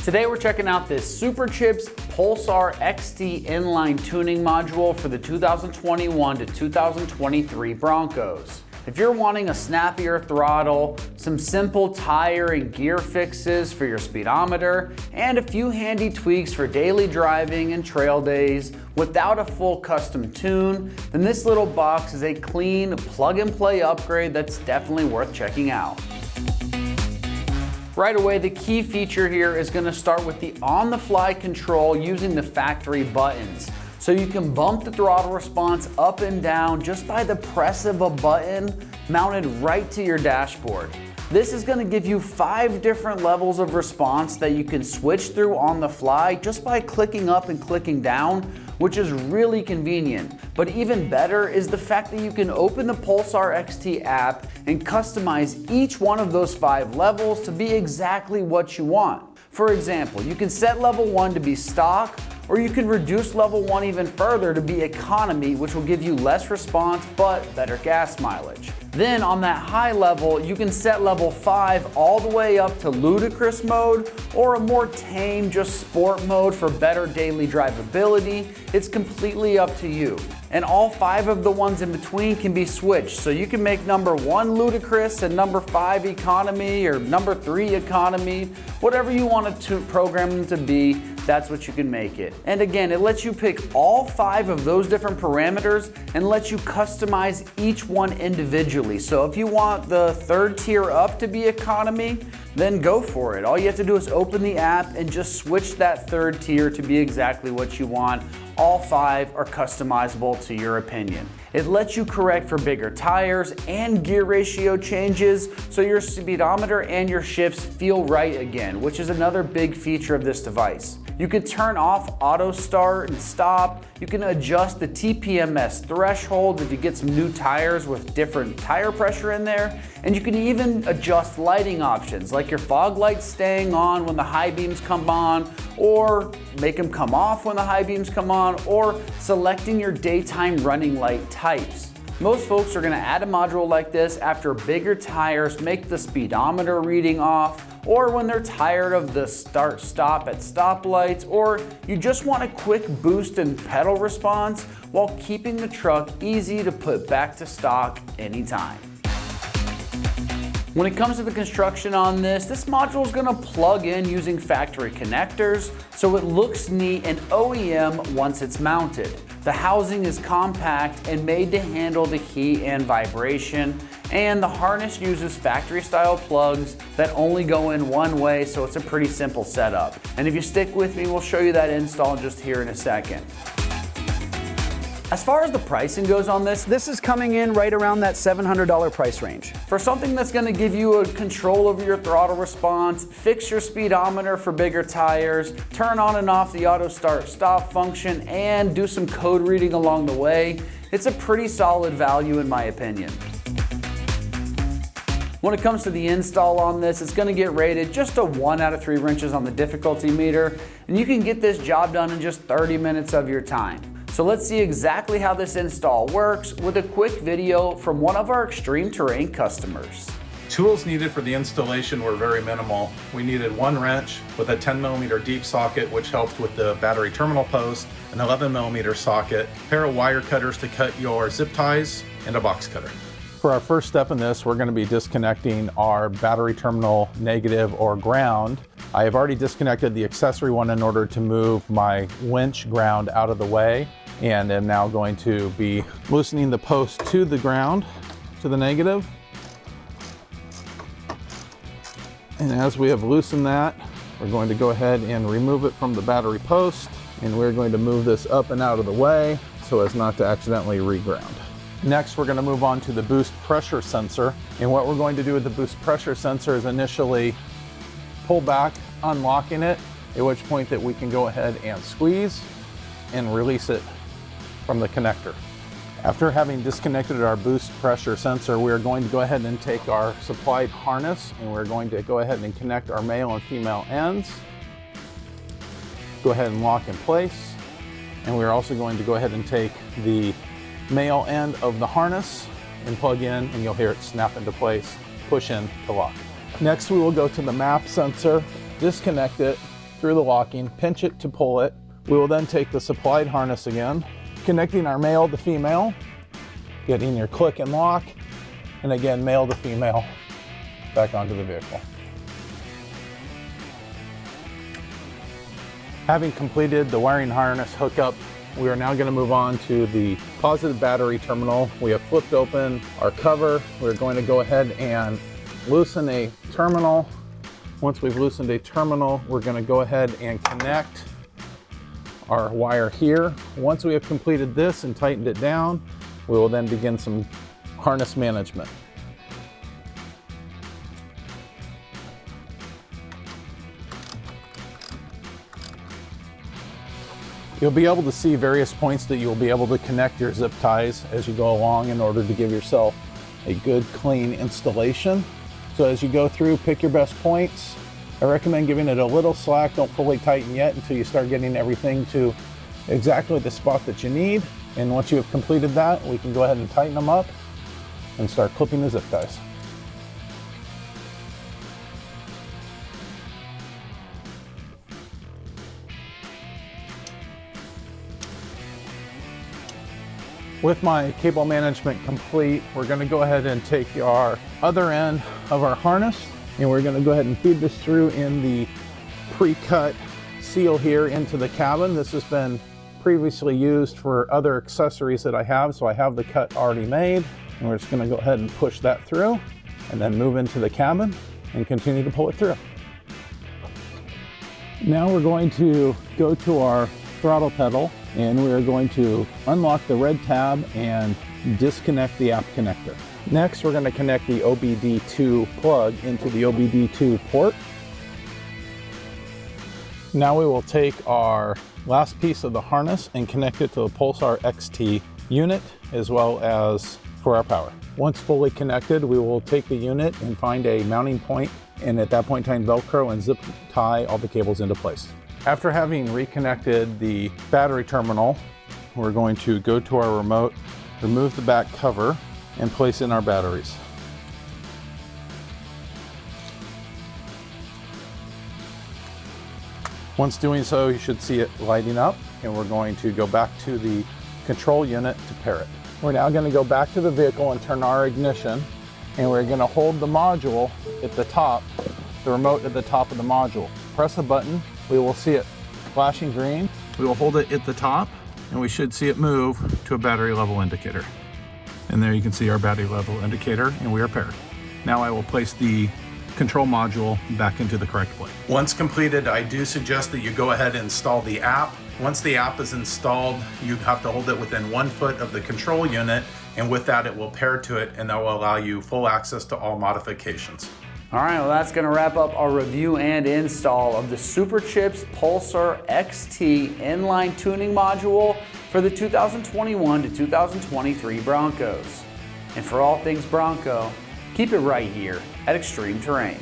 Today we're checking out this Superchips Pulsar XT inline tuning module for the 2021 to 2023 Broncos. If you're wanting a snappier throttle, some simple tire and gear fixes for your speedometer, and a few handy tweaks for daily driving and trail days without a full custom tune, then this little box is a clean plug-and-play upgrade that's definitely worth checking out. Right away, the key feature here is going to start with the on-the-fly control using the factory buttons. So you can bump the throttle response up and down just by the press of a button mounted right to your dashboard. This is going to give you 5 different levels of response that you can switch through on the fly just by clicking up and clicking down, which is really convenient. But even better is the fact that you can open the Pulsar XT app and customize each one of those 5 levels to be exactly what you want. For example, you can set level 1 to be stock, or you can reduce level 1 even further to be economy, which will give you less response but better gas mileage. Then on that high level, you can set level 5 all the way up to ludicrous mode, or a more tame, just sport mode for better daily drivability. It's completely up to you. And all 5 of the ones in between can be switched. So you can make number 1 ludicrous and number 5 economy, or number 3 economy, whatever you want to program them to be. That's what you can make it. And again, it lets you pick all 5 of those different parameters and lets you customize each one individually. So if you want the 3rd tier up to be economy, then go for it. All you have to do is open the app and just switch that 3rd tier to be exactly what you want. All 5 are customizable to your opinion. It lets you correct for bigger tires and gear ratio changes, so your speedometer and your shifts feel right again, which is another big feature of this device. You can turn off auto start and stop. You can adjust the TPMS thresholds if you get some new tires with different tire pressure in there. And you can even adjust lighting options, like your fog lights staying on when the high beams come on, or make them come off when the high beams come on, or selecting your daytime running light types. Most folks are going to add a module like this after bigger tires make the speedometer reading off, or when they're tired of the start-stop at stoplights, or you just want a quick boost in pedal response while keeping the truck easy to put back to stock anytime. When it comes to the construction on this module is going to plug in using factory connectors, so it looks neat and OEM once it's mounted. The housing is compact and made to handle the heat and vibration, and the harness uses factory style plugs that only go in one way, so it's a pretty simple setup. And if you stick with me, we'll show you that install just here in a second. As far as the pricing goes on this is coming in right around that $700 price range. For something that's going to give you a control over your throttle response, fix your speedometer for bigger tires, turn on and off the auto start stop function, and do some code reading along the way, it's a pretty solid value in my opinion. When it comes to the install on this, it's going to get rated just a 1 out of 3 wrenches on the difficulty meter, and you can get this job done in just 30 minutes of your time. So let's see exactly how this install works with a quick video from one of our ExtremeTerrain customers. Tools needed for the installation were very minimal. We needed 1 wrench with a 10mm deep socket, which helped with the battery terminal post, an 11mm socket, a pair of wire cutters to cut your zip ties, and a box cutter. For our first step in this, we're going to be disconnecting our battery terminal negative or ground. I have already disconnected the accessory one in order to move my winch ground out of the way, and am now going to be loosening the post to the ground, to the negative. And as we have loosened that, we're going to go ahead and remove it from the battery post, and we're going to move this up and out of the way so as not to accidentally reground. Next, we're going to move on to the boost pressure sensor. And what we're going to do with the boost pressure sensor is initially pull back, unlocking it, at which point that we can go ahead and squeeze and release it from the connector. After having disconnected our boost pressure sensor, we're going to go ahead and take our supplied harness, and we're going to go ahead and connect our male and female ends. Go ahead and lock in place. And we're also going to go ahead and take the male end of the harness and plug in, and you'll hear it snap into place, push in to lock. Next, we will go to the map sensor, disconnect it, through the locking, pinch it to pull it. We will then take the supplied harness again, connecting our male to female, getting your click and lock, and again, male to female, back onto the vehicle. Having completed the wiring harness hookup, we are now going to move on to the positive battery terminal. We have flipped open our cover. We're going to go ahead and loosen a terminal. Once we've loosened a terminal, we're going to go ahead and connect our wire here. Once we have completed this and tightened it down, we will then begin some harness management. You'll be able to see various points that you'll be able to connect your zip ties as you go along in order to give yourself a good, clean installation. So as you go through, pick your best points. I recommend giving it a little slack. Don't fully tighten yet until you start getting everything to exactly the spot that you need. And once you have completed that, we can go ahead and tighten them up and start clipping the zip ties. With my cable management complete, we're going to go ahead and take our other end of our harness and we're going to go ahead and feed this through in the pre-cut seal here into the cabin. This has been previously used for other accessories that I have, so I have the cut already made, and we're just going to go ahead and push that through and then move into the cabin and continue to pull it through. Now we're going to go to our throttle pedal and we are going to unlock the red tab and disconnect the app connector. Next, we're going to connect the OBD2 plug into the OBD2 port. Now we will take our last piece of the harness and connect it to the Pulsar XT unit as well as for our power. Once fully connected, we will take the unit and find a mounting point, and at that point in time, Velcro and zip tie all the cables into place. After having reconnected the battery terminal, we're going to go to our remote, remove the back cover, and place in our batteries. Once doing so, you should see it lighting up, and we're going to go back to the control unit to pair it. We're now going to go back to the vehicle and turn our ignition, and we're going to hold the module at the top, the remote at the top of the module. Press the button. We will see it flashing green. We will hold it at the top and we should see it move to a battery level indicator. And there you can see our battery level indicator and we are paired. Now I will place the control module back into the correct place. Once completed, I do suggest that you go ahead and install the app. Once the app is installed, you have to hold it within 1 foot of the control unit, and with that it will pair to it and that will allow you full access to all modifications. All right, well that's gonna wrap up our review and install of the Superchips Pulsar XT inline tuning module for the 2021 to 2023 Broncos. And for all things Bronco, keep it right here at Extreme Terrain.